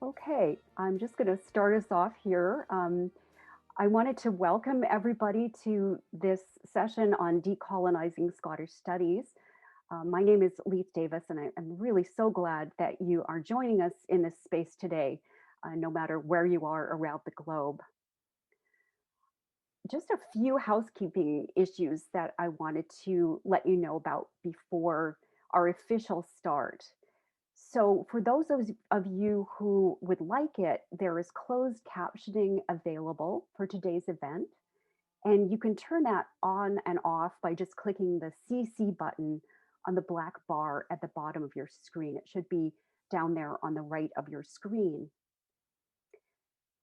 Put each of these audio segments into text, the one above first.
Okay, I'm just going to start us off here. I wanted to welcome everybody to this session on decolonizing Scottish studies. My name is Leith Davis, and I'm really so glad that you are joining us in this space today, no matter where you are around the globe. Just a few housekeeping issues that I wanted to let you know about before our official start. So, for those of you who would like it, there is closed captioning available for today's event. And you can turn that on and off by just clicking the CC button on the black bar at the bottom of your screen. It should be down there on the right of your screen.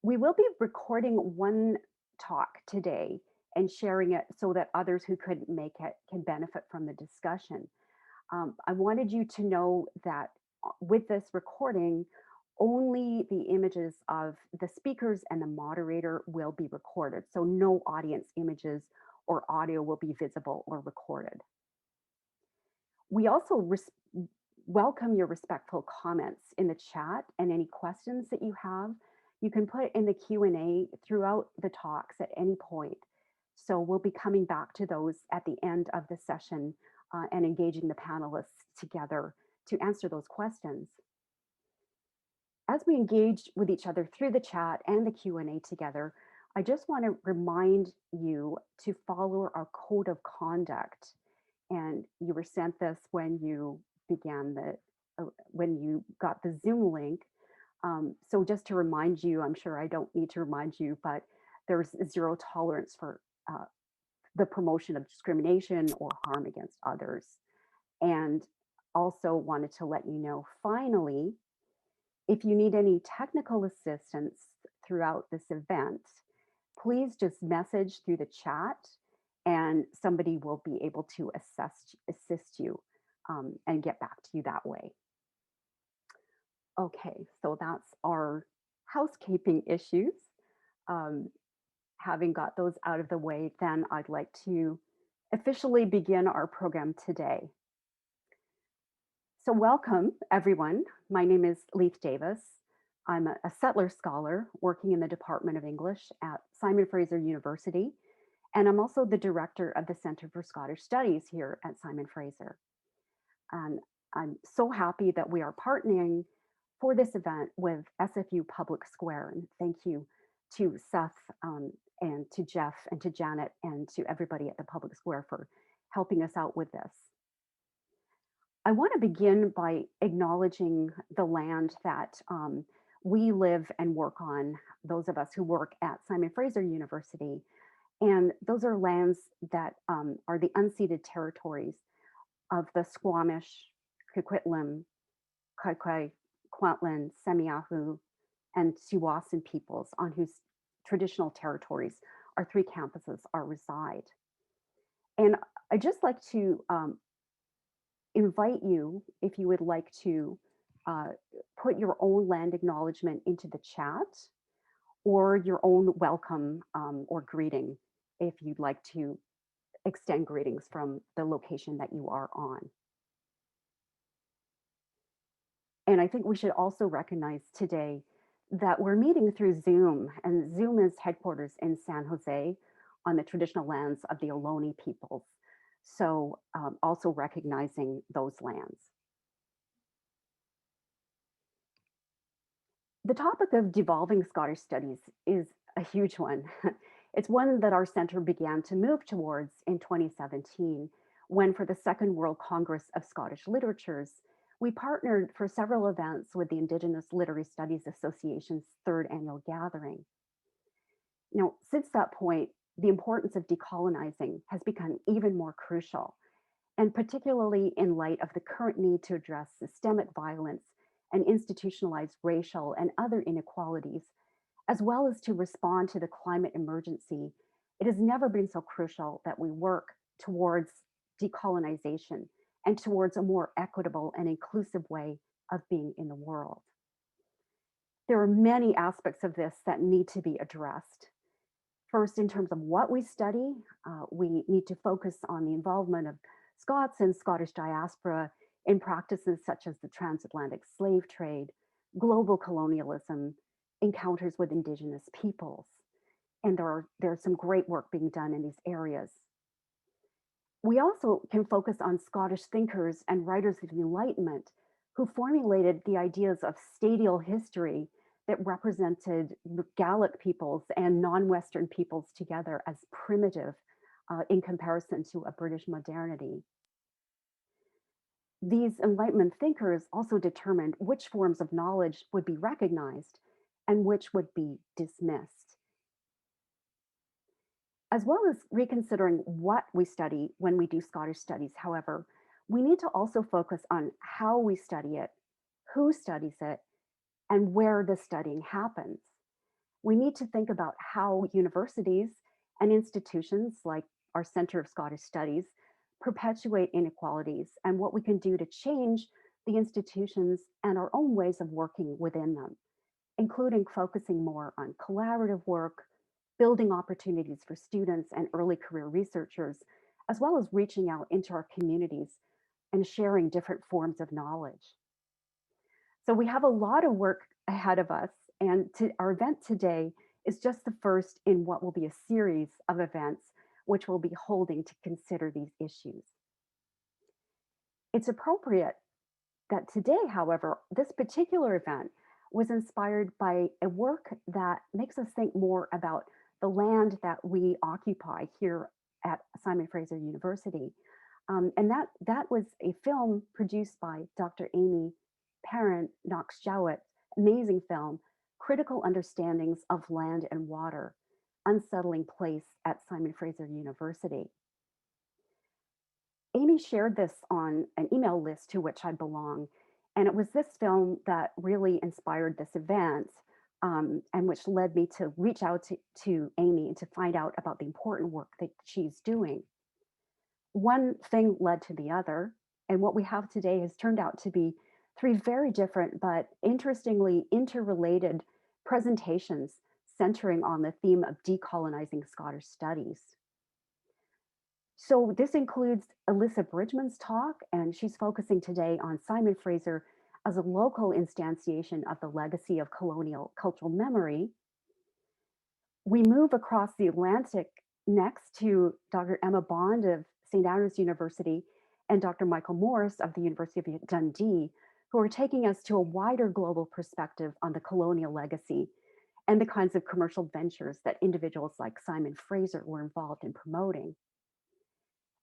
We will be recording one talk today and sharing it so that others who couldn't make it can benefit from the discussion. I wanted you to know that with this recording, only the images of the speakers and the moderator will be recorded. So no audience images or audio will be visible or recorded. We also welcome your respectful comments in the chat and any questions that you have. You can put in the Q&A throughout the talks at any point. So we'll be coming back to those at the end of the session and engaging the panelists together to answer those questions. As we engage with each other through the chat and the Q&A together, I just want to remind you to follow our code of conduct. And you were sent this when you began when you got the Zoom link. So just to remind you, I'm sure I don't need to remind you, but there's zero tolerance for the promotion of discrimination or harm against others. And also wanted to let you know, finally, if you need any technical assistance throughout this event, please just message through the chat and somebody will be able to assist you and get back to you that way. Okay, so that's our housekeeping issues. Having got those out of the way, then I'd like to officially begin our program today. So welcome, everyone. My name is Leith Davis. I'm a settler scholar working in the Department of English at Simon Fraser University, and I'm also the director of the Center for Scottish Studies here at Simon Fraser. And I'm so happy that we are partnering for this event with SFU Public Square. And thank you to Seth and to Jeff and to Janet and to everybody at the Public Square for helping us out with this. I want to begin by acknowledging the land that we live and work on, those of us who work at Simon Fraser University. And those are lands that are the unceded territories of the Squamish, Coquitlam, Khoikhoi, Kwantlen, Semiahmoo, and Siwasin peoples on whose traditional territories our three campuses are reside. And I'd just like to invite you, if you would like to put your own land acknowledgement into the chat or your own welcome or greeting if you'd like to extend greetings from the location that you are on. And I think we should also recognize today that we're meeting through Zoom, and Zoom is headquarters in San Jose on the traditional lands of the Ohlone peoples. So also recognizing those lands. The topic of devolving Scottish studies is a huge one. It's one that our center began to move towards in 2017, when for the Second World Congress of Scottish Literatures, we partnered for several events with the Indigenous Literary Studies Association's third annual gathering. Now, since that point, the importance of decolonizing has become even more crucial, and particularly in light of the current need to address systemic violence and institutionalized racial and other inequalities, as well as to respond to the climate emergency. It has never been so crucial that we work towards decolonization and towards a more equitable and inclusive way of being in the world. There are many aspects of this that need to be addressed. First, in terms of what we study, we need to focus on the involvement of Scots and Scottish diaspora in practices such as the transatlantic slave trade, global colonialism, encounters with Indigenous peoples. And there's some great work being done in these areas. We also can focus on Scottish thinkers and writers of the Enlightenment who formulated the ideas of stadial history that represented the Gallic peoples and non-Western peoples together as primitive in comparison to a British modernity. These Enlightenment thinkers also determined which forms of knowledge would be recognized and which would be dismissed, as well as reconsidering what we study when we do Scottish studies. However, we need to also focus on how we study it, who studies it, and where the studying happens. We need to think about how universities and institutions like our Centre of Scottish Studies perpetuate inequalities and what we can do to change the institutions and our own ways of working within them, including focusing more on collaborative work, building opportunities for students and early career researchers, as well as reaching out into our communities and sharing different forms of knowledge. So we have a lot of work ahead of us, and our event today is just the first in what will be a series of events which we'll be holding to consider these issues. It's appropriate that today, however, this particular event was inspired by a work that makes us think more about the land that we occupy here at Simon Fraser University. And that was a film produced by Dr. Amy Parent Knox Jowett, amazing film, Critical Understandings of Land and Water, Unsettling Place at Simon Fraser University. Amy shared this on an email list to which I belong, and it was this film that really inspired this event, and which led me to reach out to Amy and to find out about the important work that she's doing. One thing led to the other, and what we have today has turned out to be three very different but interestingly interrelated presentations centering on the theme of decolonizing Scottish studies. So this includes Alyssa Bridgman's talk, and she's focusing today on Simon Fraser as a local instantiation of the legacy of colonial cultural memory. We move across the Atlantic next to Dr. Emma Bond of St. Andrews University and Dr. Michael Morris of the University of Dundee, who are taking us to a wider global perspective on the colonial legacy and the kinds of commercial ventures that individuals like Simon Fraser were involved in promoting.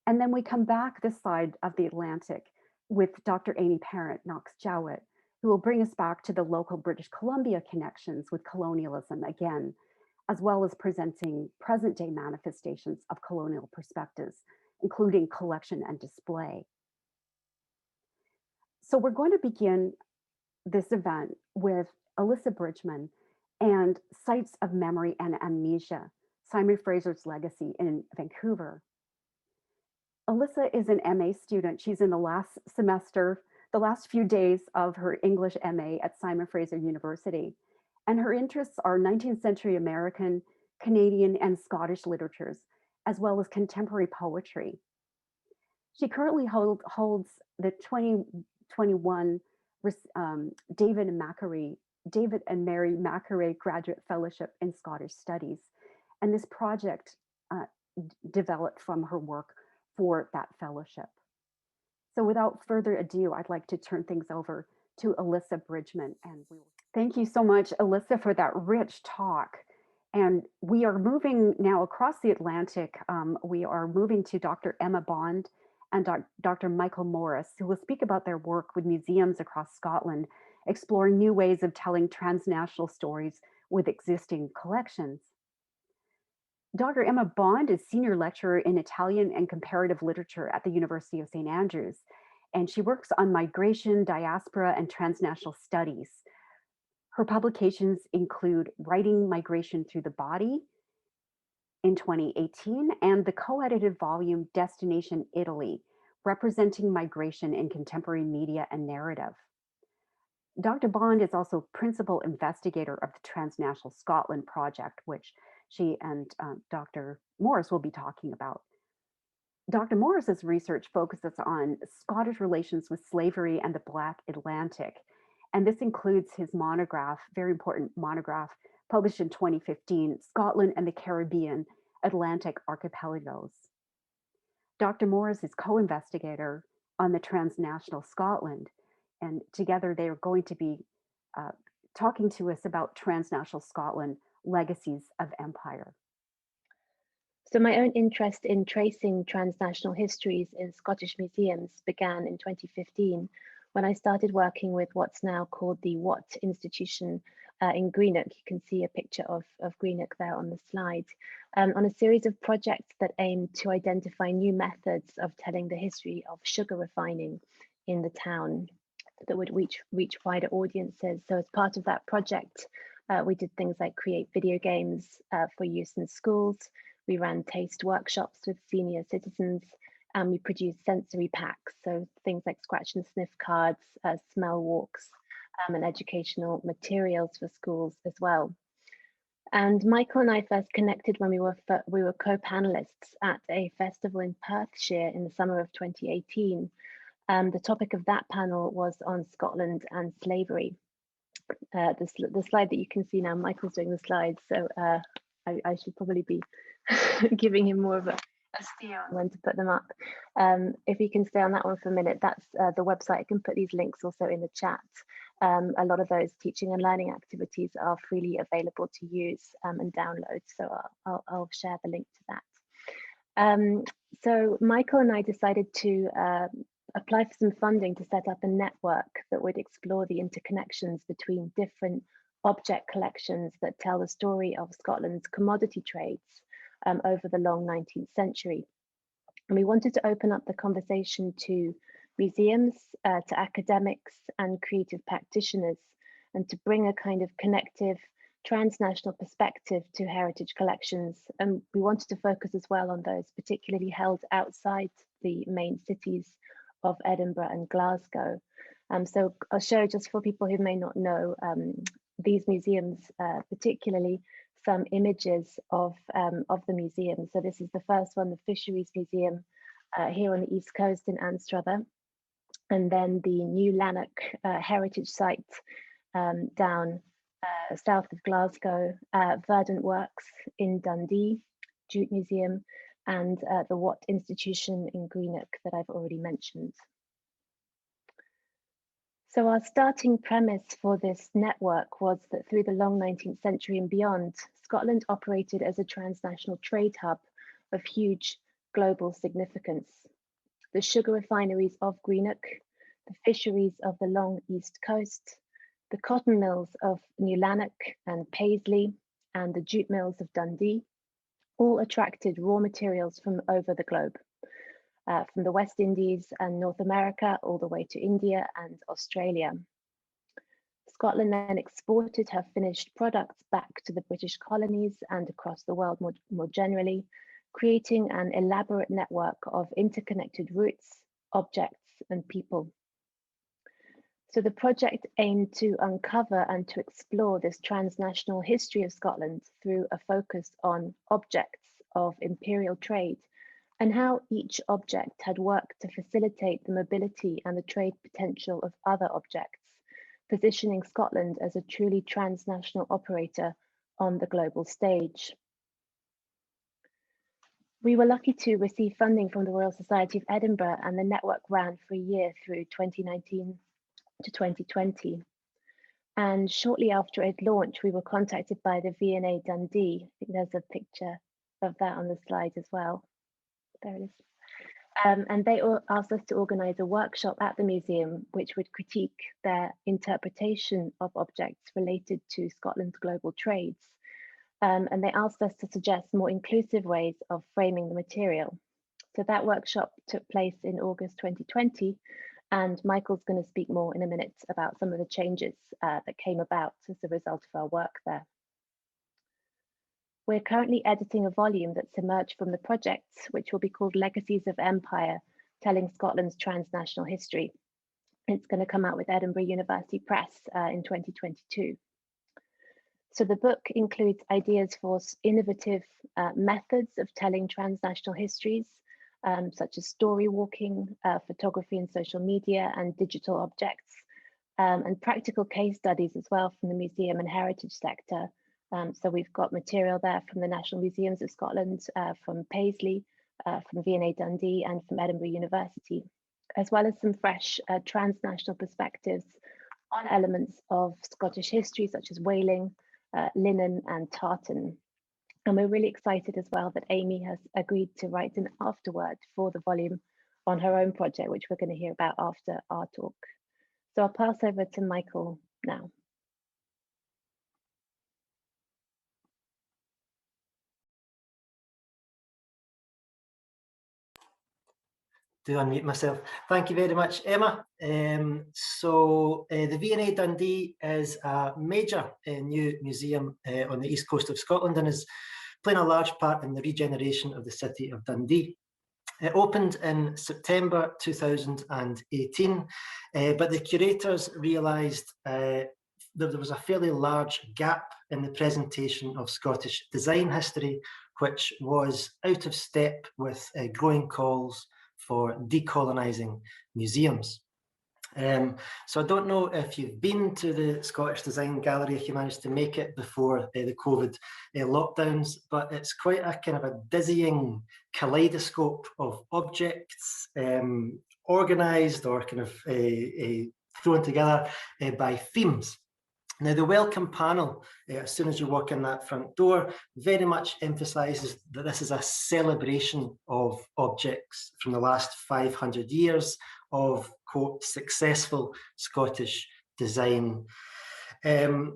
And then we come back this side of the Atlantic with Dr. Amy Parent Knox Jowett, who will bring us back to the local British Columbia connections with colonialism again, as well as presenting present day manifestations of colonial perspectives, including collection and display. So we're going to begin this event with Alyssa Bridgman and Sites of Memory and Amnesia, Simon Fraser's Legacy in Vancouver. Alyssa is an MA student. She's in the last semester, the last few days of her English MA at Simon Fraser University. And her interests are 19th century American, Canadian, and Scottish literatures, as well as contemporary poetry. She currently holds the 2021 David and Mary Macquarie Graduate Fellowship in Scottish Studies. And this project developed from her work for that fellowship. So without further ado, I'd like to turn things over to Alyssa Bridgman. And thank you so much, Alyssa, for that rich talk. And we are moving now across the Atlantic. We are moving to Dr. Emma Bond and Dr. Michael Morris, who will speak about their work with museums across Scotland, exploring new ways of telling transnational stories with existing collections. Dr. Emma Bond is senior lecturer in Italian and comparative literature at the University of St. Andrews, and she works on migration, diaspora, and transnational studies. Her publications include Writing Migration Through the Body in 2018 and the co-edited volume Destination Italy, Representing Migration in Contemporary Media and Narrative. Dr. Bond is also principal investigator of the Transnational Scotland project, which she and Dr. Morris will be talking about. Dr. Morris's research focuses on Scottish relations with slavery and the Black Atlantic, And this includes his monograph, very important monograph, published in 2015, Scotland and the Caribbean Atlantic Archipelagos. Dr. Morris is co-investigator on the Transnational Scotland, and together they are going to be uh, talking to us about Transnational Scotland, Legacies of Empire. So my own interest in tracing transnational histories in Scottish museums began in 2015 when I started working with what's now called the Watt Institution in Greenock. You can see a picture of Greenock there on the slide, on a series of projects that aim to identify new methods of telling the history of sugar refining in the town that would reach wider audiences. So as part of that project, we did things like create video games for use in schools. We ran taste workshops with senior citizens, and we produced sensory packs, so things like scratch and sniff cards, smell walks, and educational materials for schools as well. And Michael and I first connected when we were co-panelists at a festival in Perthshire in the summer of 2018. The topic of that panel was on Scotland and slavery. The slide that you can see now, Michael's doing the slides, so I should probably be giving him more of a steer on when to put them up. If you can stay on that one for a minute, that's the website. I can put these links also in the chat. A lot of those teaching and learning activities are freely available to use and download, so I'll share the link to that. So Michael and I decided to apply for some funding to set up a network that would explore the interconnections between different object collections that tell the story of Scotland's commodity trades over the long 19th century. And we wanted to open up the conversation to museums, to academics and creative practitioners, and to bring a kind of connective transnational perspective to heritage collections. And we wanted to focus as well on those particularly held outside the main cities of Edinburgh and Glasgow. So I'll show, just for people who may not know, these museums, particularly some images of the museum. So this is the first one, the Fisheries Museum here on the East Coast in Anstruther. And then the New Lanark Heritage Site down south of Glasgow, Verdant Works in Dundee, Jute Museum, and the Watt Institution in Greenock that I've already mentioned. So our starting premise for this network was that through the long 19th century and beyond, Scotland operated as a transnational trade hub of huge global significance. The sugar refineries of Greenock, the fisheries of the long East Coast, the cotton mills of New Lanark and Paisley, and the jute mills of Dundee, all attracted raw materials from over the globe. From the West Indies and North America all the way to India and Australia. Scotland then exported her finished products back to the British colonies and across the world more generally, creating an elaborate network of interconnected routes, objects, and people. So the project aimed to uncover and to explore this transnational history of Scotland through a focus on objects of imperial trade, and how each object had worked to facilitate the mobility and the trade potential of other objects, positioning Scotland as a truly transnational operator on the global stage. We were lucky to receive funding from the Royal Society of Edinburgh, and the network ran for a year through 2019 to 2020. And shortly after it launched, we were contacted by the V&A Dundee. I think there's a picture of that on the slide as well. There it is. And they asked us to organise a workshop at the museum, which would critique their interpretation of objects related to Scotland's global trades. And they asked us to suggest more inclusive ways of framing the material. So that workshop took place in August 2020, and Michael's going to speak more in a minute about some of the changes that came about as a result of our work there. We're currently editing a volume that's emerged from the project, which will be called Legacies of Empire, telling Scotland's transnational history. It's going to come out with Edinburgh University Press in 2022. So the book includes ideas for innovative methods of telling transnational histories, such as story walking, photography and social media, and digital objects, and practical case studies as well from the museum and heritage sector. So we've got material there from the National Museums of Scotland, from Paisley, from V&A Dundee, and from Edinburgh University, as well as some fresh transnational perspectives on elements of Scottish history, such as whaling, linen, and tartan. And we're really excited as well that Amy has agreed to write an afterword for the volume on her own project, which we're going to hear about after our talk. So I'll pass over to Michael now. Do unmute myself. Thank you very much, Emma. The V&A Dundee is a major new museum on the east coast of Scotland and is playing a large part in the regeneration of the city of Dundee. It opened in September 2018, but the curators realised that there was a fairly large gap in the presentation of Scottish design history, which was out of step with growing calls for decolonising museums. So I don't know if you've been to the Scottish Design Gallery, if you managed to make it before the COVID lockdowns, but it's quite a kind of a dizzying kaleidoscope of objects, organised or kind of thrown together by themes. Now, the welcome panel, as soon as you walk in that front door, very much emphasises that this is a celebration of objects from the last 500 years of, quote, successful Scottish design. Now,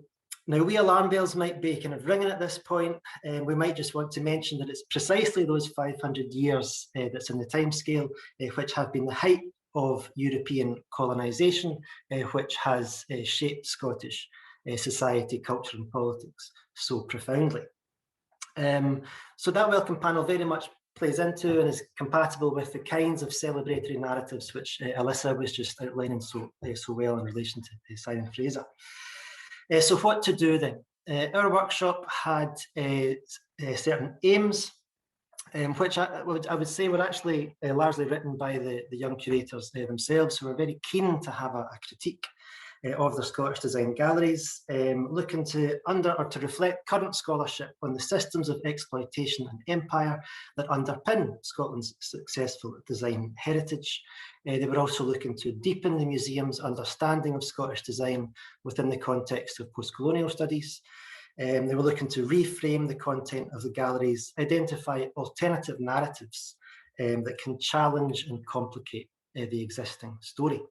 we alarm bells might be kind of ringing at this point. We might just want to mention that it's precisely those 500 years that's in the timescale, which have been the height of European colonisation, which has shaped Scottish society, culture and politics so profoundly. So that welcome panel very much plays into and is compatible with the kinds of celebratory narratives which Alyssa was just outlining so well in relation to Simon Fraser. So what to do then? Our workshop had certain aims, which I would say were actually largely written by the young curators themselves, who were very keen to have a critique of the Scottish design galleries, looking to reflect current scholarship on the systems of exploitation and empire that underpin Scotland's successful design heritage. They were also looking to deepen the museum's understanding of Scottish design within the context of post-colonial studies. They were looking to reframe the content of the galleries, identify alternative narratives that can challenge and complicate the existing story.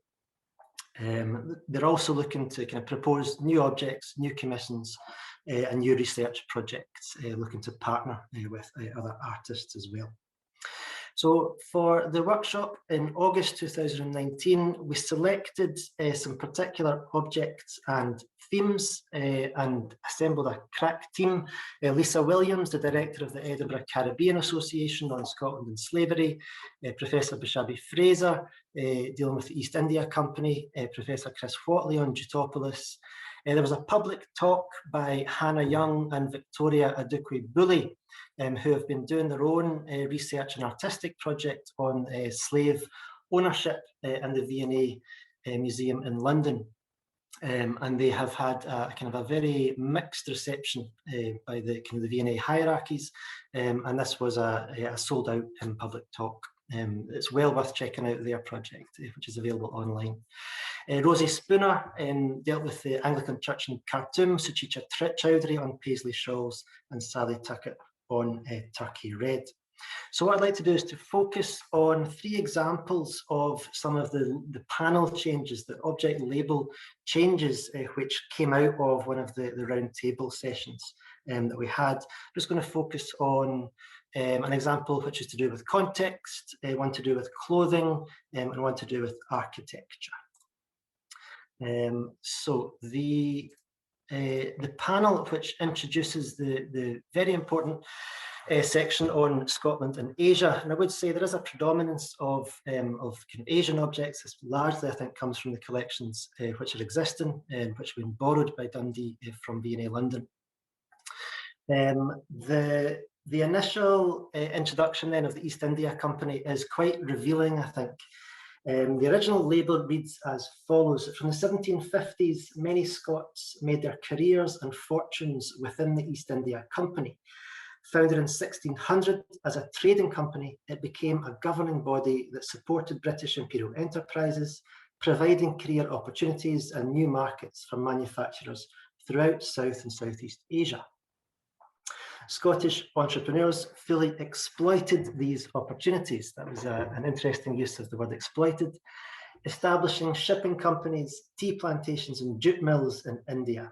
They're also looking to kind of propose new objects, new commissions, and new research projects, looking to partner with other artists as well. So for the workshop in August 2019, we selected some particular objects and themes and assembled a crack team. Lisa Williams, the director of the Edinburgh Caribbean Association on Scotland and Slavery, Professor Bashabi Fraser, dealing with the East India Company, Professor Chris Whatley on Jutopolis. There was a public talk by Hannah Young and Victoria Adukwe-Bully, who have been doing their own research and artistic project on slave ownership in the V&A Museum in London. And they have had a kind of a very mixed reception by the kind of the V&A hierarchies, and this was a sold out in public talk. It's well worth checking out their project, which is available online. Rosie Spooner dealt with the Anglican Church in Khartoum, Suchicha Chowdhury on Paisley shawls, and Sally Tuckett on Turkey Red. So what I'd like to do is to focus on 3 examples of some of the panel changes, the object label changes, which came out of one of the round table sessions that we had. I'm just going to focus on an example which is to do with context, one to do with clothing, and one to do with architecture. So the panel which introduces the very important section on Scotland and Asia, and I would say there is a predominance of kind of Asian objects. This largely, I think, comes from the collections which are existing and which have been borrowed by Dundee from V&A London. The initial introduction then of the East India Company is quite revealing, I think. The original label reads as follows: from the 1750s, many Scots made their careers and fortunes within the East India Company. Founded in 1600 as a trading company, it became a governing body that supported British imperial enterprises, providing career opportunities and new markets for manufacturers throughout South and Southeast Asia. Scottish entrepreneurs fully exploited these opportunities. That was an interesting use of the word exploited, establishing shipping companies, tea plantations and jute mills in India.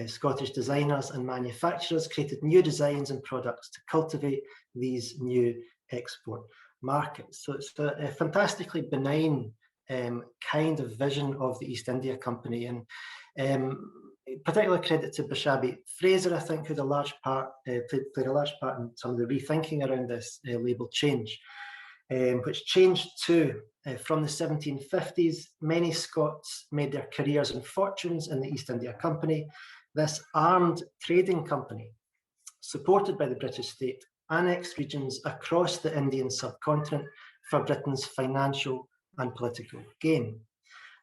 Scottish designers and manufacturers created new designs and products to cultivate these new export markets. So it's a fantastically benign kind of vision of the East India Company, and particular credit to Simon Fraser, I think, who had a large part, played a large part in some of the rethinking around this label change, which changed to, from the 1750s, many Scots made their careers and fortunes in the East India Company. This armed trading company, supported by the British state, annexed regions across the Indian subcontinent for Britain's financial and political gain.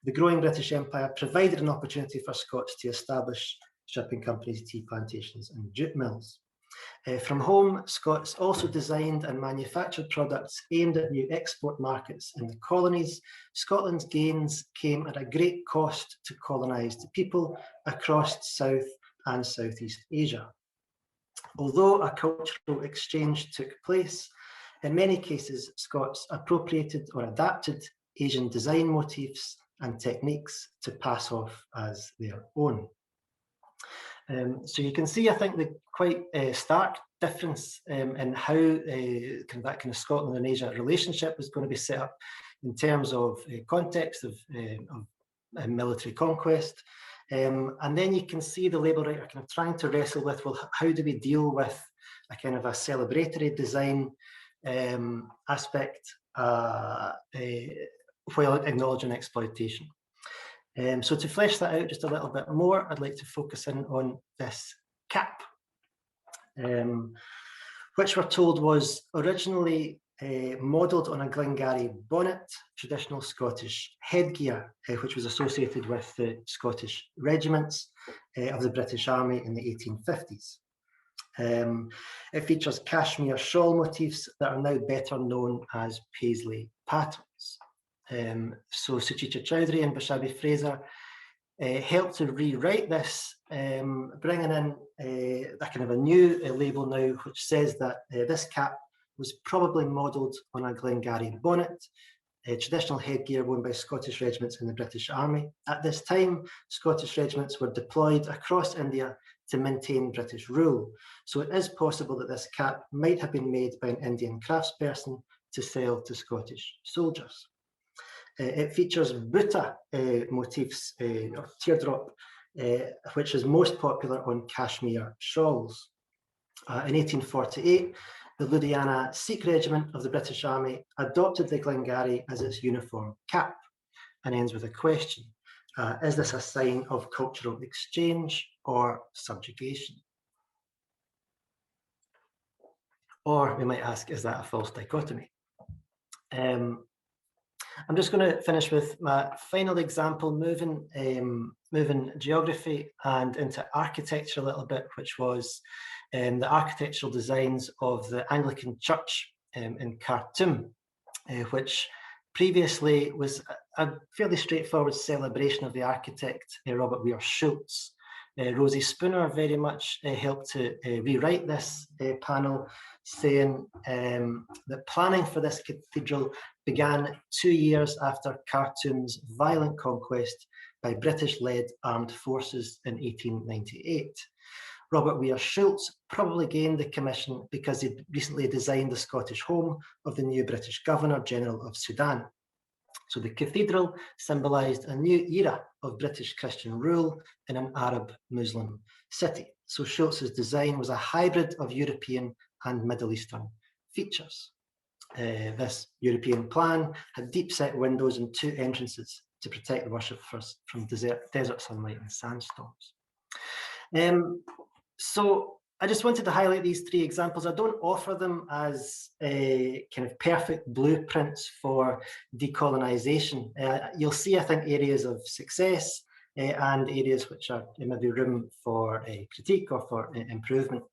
The growing British Empire provided an opportunity for Scots to establish shipping companies, tea plantations and jute mills. From home, Scots also designed and manufactured products aimed at new export markets in the colonies. Scotland's gains came at a great cost to colonised people across South and Southeast Asia. Although a cultural exchange took place, in many cases, Scots appropriated or adapted Asian design motifs and techniques to pass off as their own. So you can see, I think, the quite stark difference in how that kind of Scotland and Asia relationship was going to be set up in terms of context of military conquest. And then you can see the label writer kind of trying to wrestle with, well, how do we deal with a kind of a celebratory design aspect while acknowledging exploitation. So to flesh that out just a little bit more, I'd like to focus in on this cap, which we're told was originally modelled on a Glengarry bonnet, traditional Scottish headgear, which was associated with the Scottish regiments of the British Army in the 1850s. It features cashmere shawl motifs that are now better known as paisley patterns. So Suchitra Chowdhury and Simon Fraser helped to rewrite this, bringing in a kind of a new label now, which says that this cap was probably modelled on a Glengarry bonnet, traditional headgear worn by Scottish regiments in the British Army. At this time, Scottish regiments were deployed across India to maintain British rule. So it is possible that this cap might have been made by an Indian craftsperson to sell to Scottish soldiers. It features Bhuta motifs, or teardrop, which is most popular on cashmere shawls. In 1848, the Ludhiana Sikh Regiment of the British Army adopted the Glengarry as its uniform cap, and ends with a question. Is this a sign of cultural exchange or subjugation? Or we might ask, is that a false dichotomy? I'm just going to finish with my final example, moving geography and into architecture a little bit, which was the architectural designs of the Anglican Church in Khartoum, which previously was a fairly straightforward celebration of the architect Robert Weir Schultz. Rosie Spooner very much helped to rewrite this panel, saying that planning for this cathedral began 2 years after Khartoum's violent conquest by British-led armed forces in 1898. Robert Weir Schultz probably gained the commission because he'd recently designed the Scottish home of the new British Governor-General of Sudan. So the cathedral symbolised a new era of British Christian rule in an Arab-Muslim city. So Schultz's design was a hybrid of European and Middle Eastern features. This European plan had deep-set windows and 2 entrances to protect the worshippers from desert sunlight and sandstorms. So I just wanted to highlight these three examples. I don't offer them as kind of perfect blueprints for decolonisation. You'll see, I think, areas of success and areas which are maybe room for critique or for improvement.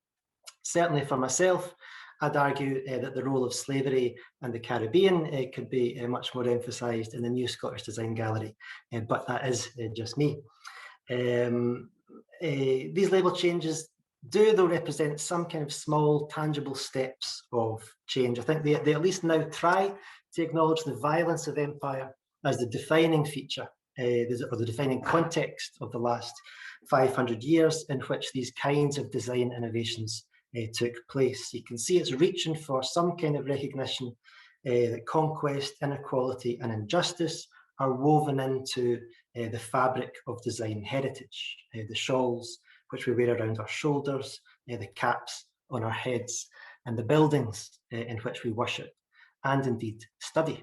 Certainly for myself, I'd argue that the role of slavery and the Caribbean could be much more emphasised in the new Scottish Design Gallery, but that is just me. These label changes do, though, represent some kind of small, tangible steps of change. I think they at least now try to acknowledge the violence of empire as the defining feature, or the defining context of the last 500 years in which these kinds of design innovations took place. You can see it's reaching for some kind of recognition that conquest, inequality, and injustice are woven into the fabric of design heritage. The shawls which we wear around our shoulders, the caps on our heads, and the buildings in which we worship and indeed study.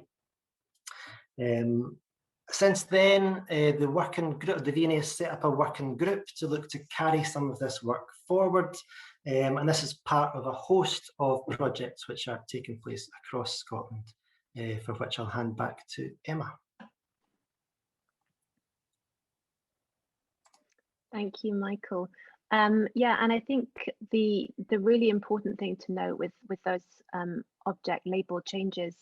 Since then, the working group, the V&A has set up a working group to look to carry some of this work forward. And this is part of a host of projects which are taking place across Scotland, for which I'll hand back to Emma. Thank you, Michael. Yeah, and I think the really important thing to note with those object label changes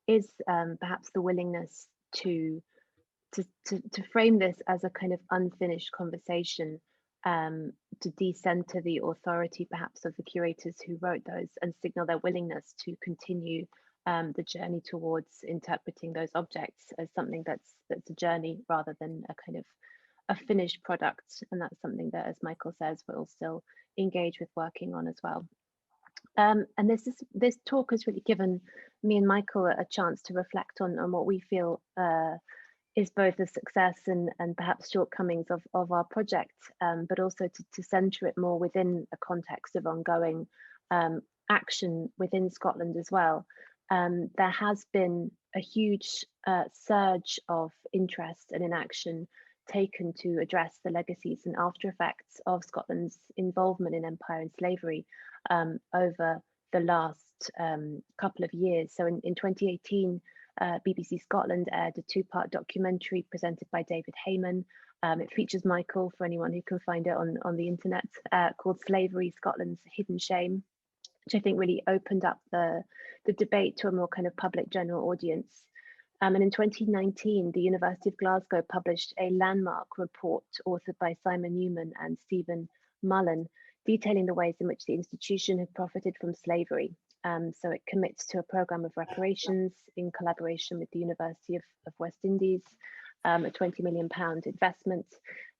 is perhaps the willingness to frame this as a kind of unfinished conversation, to decenter the authority perhaps of the curators who wrote those and signal their willingness to continue the journey towards interpreting those objects as something that's a journey rather than a kind of a finished product. And that's something that, as Michael says, we'll still engage with working on as well. And this talk has really given me and Michael a chance to reflect on what we feel is both the success and perhaps shortcomings of our project, but also to centre it more within a context of ongoing action within Scotland as well. There has been a huge surge of interest and inaction taken to address the legacies and after effects of Scotland's involvement in empire and slavery over the last couple of years. So in 2018, BBC Scotland aired a two-part documentary presented by David Heyman. It features Michael, for anyone who can find it on the internet, called Slavery, Scotland's Hidden Shame, which I think really opened up the debate to a more kind of public general audience. And in 2019, the University of Glasgow published a landmark report authored by Simon Newman and Stephen Mullen, detailing the ways in which the institution had profited from slavery. So it commits to a programme of reparations in collaboration with the University of West Indies, a £20 million investment,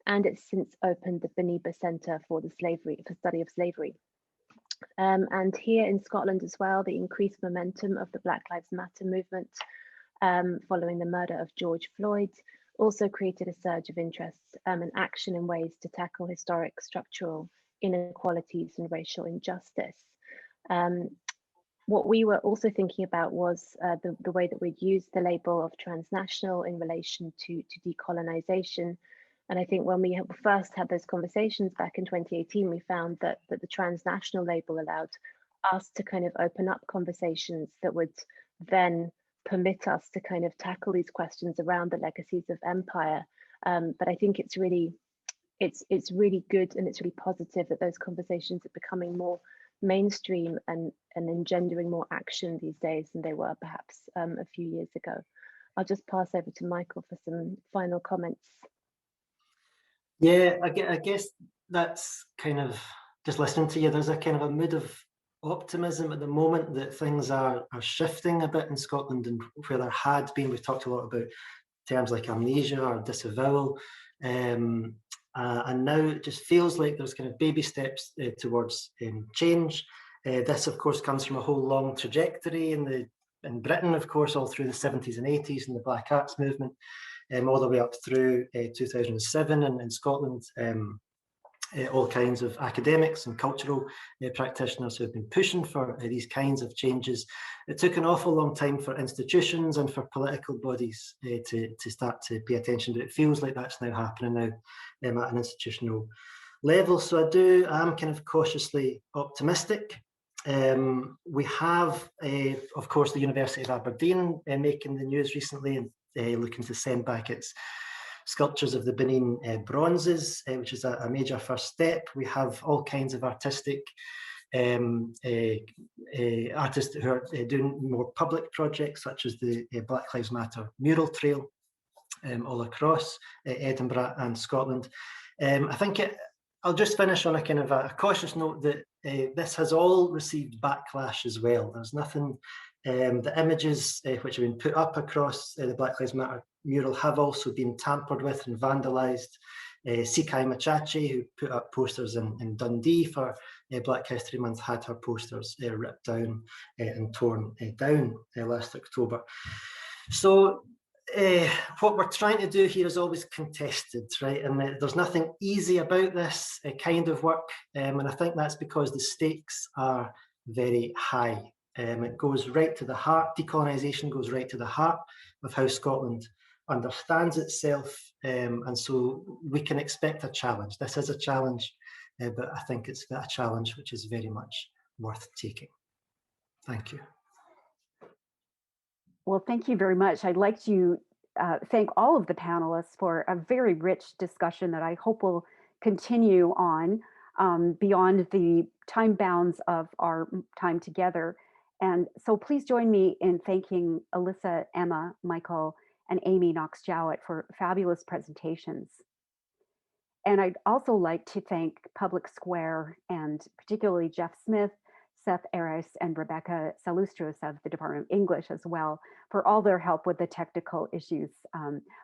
and it's since opened the Beniba Centre for study of slavery. And here in Scotland as well, the increased momentum of the Black Lives Matter movement following the murder of George Floyd also created a surge of interest and action in ways to tackle historic structural inequalities and racial injustice. What we were also thinking about was the way that we'd use the label of transnational in relation to decolonization. And I think when we first had those conversations back in 2018, we found that the transnational label allowed us to kind of open up conversations that would then permit us to kind of tackle these questions around the legacies of empire. But I think it's really good and it's really positive that those conversations are becoming more mainstream and engendering more action these days than they were perhaps a few years ago. I'll just pass over to Michael for some final comments. Yeah, I guess that's kind of, just listening to you, there's a kind of a mood of optimism at the moment that things are shifting a bit in Scotland, and where there had been, we've talked a lot about terms like amnesia or disavowal, and now it just feels like there's kind of baby steps towards change. This, of course, comes from a whole long trajectory in Britain, of course, all through the 70s and 80s and the Black Arts movement, all the way up through 2007, and in Scotland, all kinds of academics and cultural practitioners who have been pushing for these kinds of changes. It took an awful long time for institutions and for political bodies to start to pay attention, but it feels like that's now happening now at an institutional level. So I'm kind of cautiously optimistic. We have, of course, the University of Aberdeen making the news recently and looking to send back its sculptures of the Benin bronzes, which is a major first step. We have all kinds of artistic artists who are doing more public projects, such as the Black Lives Matter mural trail all across Edinburgh and Scotland. I think I'll just finish on a kind of a cautious note that this has all received backlash as well. There's nothing, the images which have been put up across the Black Lives Matter mural have also been tampered with and vandalised. Sikai Machachi, who put up posters in Dundee for Black History Month, had her posters ripped down and torn down last October. So what we're trying to do here is always contested, right? And there's nothing easy about this kind of work. And I think that's because the stakes are very high. It goes right to the heart, decolonisation goes right to the heart of how Scotland understands itself. And so we can expect a challenge. This is a challenge, but I think it's a challenge which is very much worth taking. Thank you. Well, thank you very much. I'd like to thank all of the panelists for a very rich discussion that I hope will continue on beyond the time bounds of our time together. And so please join me in thanking Alyssa, Emma, Michael, and Amy Knox-Jowett for fabulous presentations. And I'd also like to thank Public Square and particularly Jeff Smith, Seth Aris, and Rebecca Salustros of the Department of English as well for all their help with the technical issues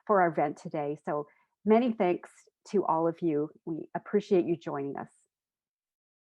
for our event today. So many thanks to all of you. We appreciate you joining us.